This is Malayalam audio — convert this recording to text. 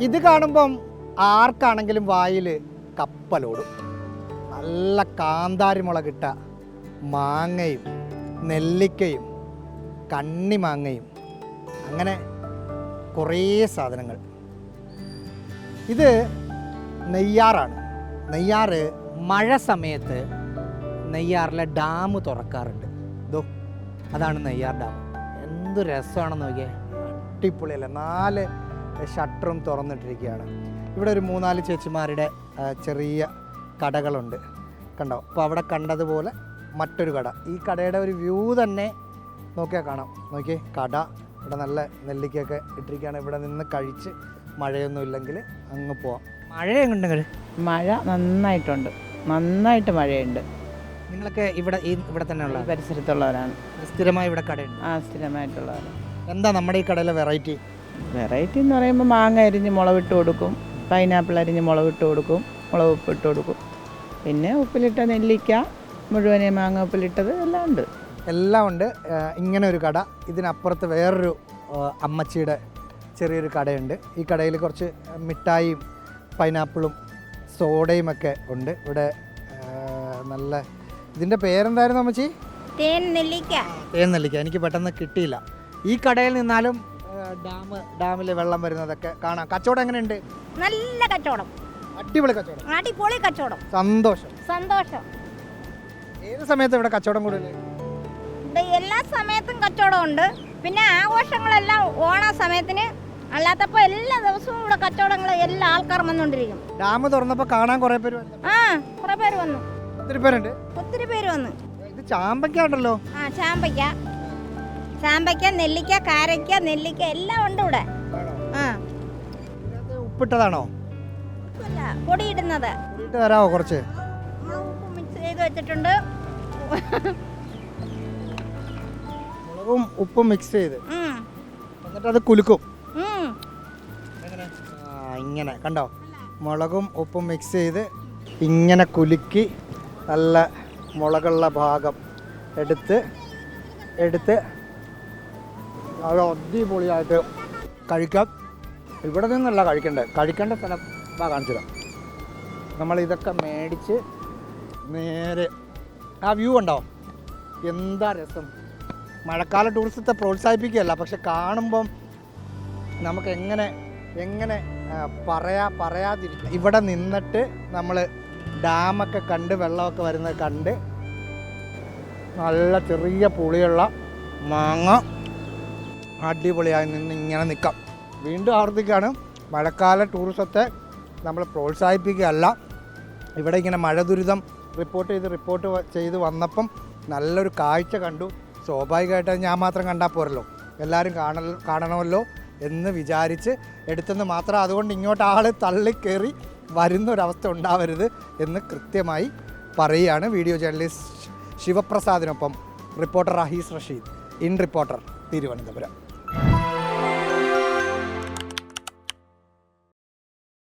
ഇത് കാണുമ്പം ആർക്കാണെങ്കിലും വായിൽ കപ്പലോടും. നല്ല കാന്താരി മുളകിട്ട മാങ്ങയും നെല്ലിക്കയും കണ്ണിമാങ്ങയും അങ്ങനെ കുറേ സാധനങ്ങൾ. ഇത് നെയ്യാറാണ്. നെയ്യാറ് മഴ സമയത്ത് നെയ്യാറിലെ ഡാം തുറക്കാറുണ്ട്. ഇതോ അതാണ് നെയ്യാർ ഡാം. എന്ത് രസമാണെന്ന് നോക്കിയേ, അടിപൊളിയല്ലേ. 4 ഷട്ടറും തുറന്നിട്ടിരിക്കുകയാണ്. ഇവിടെ ഒരു 3-4 ചേച്ചിമാരുടെ ചെറിയ കടകളുണ്ട്, കണ്ടോ. അപ്പോൾ അവിടെ കണ്ടതുപോലെ മറ്റൊരു കട. ഈ കടയുടെ ഒരു വ്യൂ തന്നെ നോക്കിയാൽ കാണാം. നോക്കിയേ, കട ഇവിടെ നല്ല നെല്ലിക്കൊക്കെ ഇട്ടിരിക്കുകയാണ്. ഇവിടെ നിന്ന് കഴിച്ച് മഴയൊന്നും ഇല്ലെങ്കിൽ അങ്ങ് പോവാം. മഴയുണ്ടെങ്കിൽ മഴ നന്നായിട്ടുണ്ട്, നന്നായിട്ട് മഴയുണ്ട്. നിങ്ങളൊക്കെ ഇവിടെ തന്നെയുള്ള പരിസരത്തുള്ളവരാണ്. സ്ഥിരമായി ഇവിടെ കടയുണ്ട്? സ്ഥിരമായിട്ടുള്ളവരാണ്. എന്താ നമ്മുടെ ഈ കടയിലെ വെറൈറ്റി? വെറൈറ്റി എന്ന് പറയുമ്പോൾ മാങ്ങ അരിഞ്ഞ് മുളകിട്ട് കൊടുക്കും, പൈനാപ്പിൾ അരിഞ്ഞ് മുളകിട്ട് കൊടുക്കും, മുളക് ഉപ്പിട്ട് കൊടുക്കും. പിന്നെ ഉപ്പിലിട്ട നെല്ലിക്ക മുഴുവനെ മാങ്ങ ഉപ്പിലിട്ടത് എല്ലാം ഉണ്ട്. എല്ലാം ഉണ്ട്. ഇങ്ങനെ ഒരു കട. ഇതിനപ്പുറത്ത് വേറൊരു അമ്മച്ചിയുടെ ചെറിയൊരു കടയുണ്ട്. ഈ കടയിൽ കുറച്ച് മിഠായിയും പൈനാപ്പിളും സോഡയും ഒക്കെ ഉണ്ട്. ഇവിടെ നല്ല, ഇതിൻ്റെ പേരെന്തായിരുന്നു അമ്മച്ചി? തേൻ നെല്ലിക്ക. തേൻ നെല്ലിക്ക. എനിക്ക് പെട്ടെന്ന് കിട്ടിയില്ല. ഈ കടയിൽ നിന്നാലും ഡാമിൽ വെള്ളം വരുന്നതൊക്കെ കാണാം. കച്ചവടം എങ്ങനെയുണ്ട്? നല്ല കച്ചവടം, അടിപൊളി കച്ചവടം. അടിപൊളി കച്ചവടം. സന്തോഷം. ഏത് സമയത്ത് ഇവിടെ കച്ചവടം കൂടുതൽ? എല്ലാ സമയത്തും കച്ചവടം ഉണ്ട്. പിന്നെ ആഘോഷങ്ങളെല്ലാം ഓണ സമയത്തിന്, അല്ലാത്തപ്പോൾ എല്ലാ ദിവസവും ഇവിടെ കച്ചവടങ്ങൾ എല്ലാ ആൾക്കാരും വന്നുകൊണ്ടിരിക്കും. ഡാം തുറന്നപ്പോൾ കാണാൻ കുറേ പേര് വന്നു. കുറെ പേര് വന്നു. ഒത്തിരി പേരുണ്ട്. ഒത്തിരി പേര് വന്നു. ഇത് ചാമ്പയ്ക്ക ഉണ്ടല്ലോ. ചാമ്പയ്ക്ക, നെല്ലിക്ക, കാരയ്ക്ക, നെല്ലിക്ക എല്ലാം ഉണ്ട് ഇവിടെ. ഉപ്പിട്ടതാണോ? പൊടിയിടുന്നത്. പൊടിയിട്ട് തരാമോ കുറച്ച്? ഉപ്പ് മിക്സ് ചെയ്ത് വെച്ചിട്ടുണ്ട്. മുളകും ഉപ്പും മിക്സ് ചെയ്ത് എന്നിട്ട് അത് കുലുക്കും. ഇങ്ങനെ കണ്ടോ, മുളകും ഉപ്പും മിക്സ് ചെയ്ത് ഇങ്ങനെ കുലുക്കി നല്ല മുളകുള്ള ഭാഗം എടുത്ത് അത് അടിപൊളിയായിട്ട് കഴിക്കാം. ഇവിടെ നിന്നല്ല കഴിക്കേണ്ട സ്ഥലം കാണിച്ചു തരാം. നമ്മളിതൊക്കെ മേടിച്ച് നേരെ ആ വ്യൂ ഉണ്ടോ, എന്താ രസം. മഴക്കാല ടൂറിസത്തെ പ്രോത്സാഹിപ്പിക്കുകയല്ല, പക്ഷെ കാണുമ്പം നമുക്ക് എങ്ങനെ പറയാതിരിക്കും. ഇവിടെ നിന്നിട്ട് നമ്മൾ ഡാമൊക്കെ കണ്ട് വെള്ളമൊക്കെ വരുന്നത് കണ്ട് നല്ല ചെറിയ പുളിയുള്ള മാങ്ങ അടിപൊളിയായി നിന്ന് ഇങ്ങനെ നിൽക്കാം. വീണ്ടും ആവർത്തിക്കുകയാണ്, മഴക്കാല ടൂറിസത്തെ നമ്മൾ പ്രോത്സാഹിപ്പിക്കുകയല്ല. ഇവിടെ ഇങ്ങനെ മഴ ദുരിതം റിപ്പോർട്ട് ചെയ്ത് വന്നപ്പം നല്ലൊരു കാഴ്ച കണ്ടു. സ്വാഭാവികമായിട്ട് ഞാൻ മാത്രം കണ്ടാൽ പോരല്ലോ, എല്ലാവരും കാണണമല്ലോ എന്ന് വിചാരിച്ച് എടുത്തെന്ന് മാത്രം. അതുകൊണ്ട് ഇങ്ങോട്ട് ആൾ തള്ളിക്കയറി വരുന്നൊരവസ്ഥ ഉണ്ടാവരുത് എന്ന് കൃത്യമായി പറയുകയാണ് വീഡിയോ ജേർണലിസ്റ്റ് ശിവപ്രസാദിനൊപ്പം reporter Rahees Rasheed, in reporter, Thiruvananthapuram.